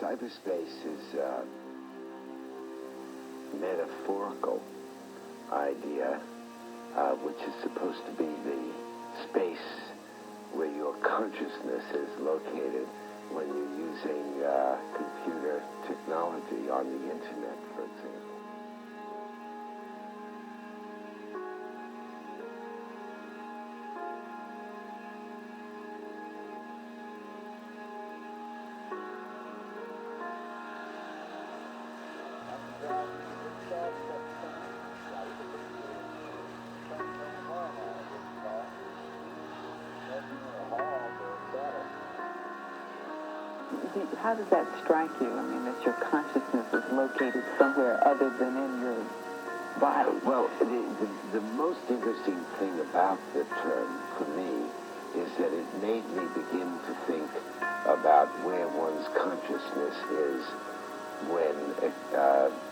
Cyberspace is a metaphorical idea, which is supposed to be the space where your consciousness is located when you're using computer technology on the internet, for example. How does that strike you? I mean, that your consciousness is located somewhere other than in your body. Well, the most interesting thing about the term for me is that it made me begin to think about where one's consciousness is when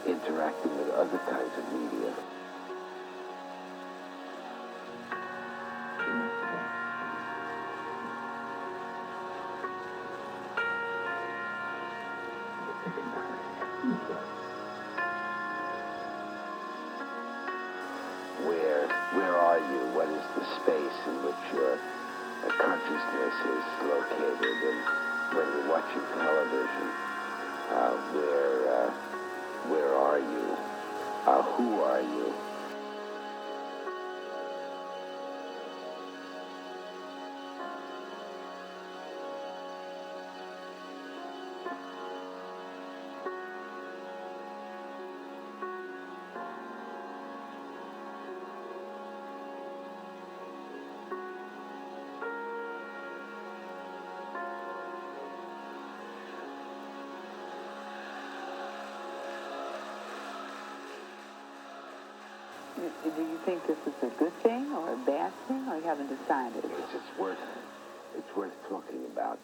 interacting with other kinds of media. Where are you? What is the space in which your consciousness is located? And when you're watching television, where are you? Who are you? Do you think this is a good thing or a bad thing, or you haven't decided? It's worth talking about.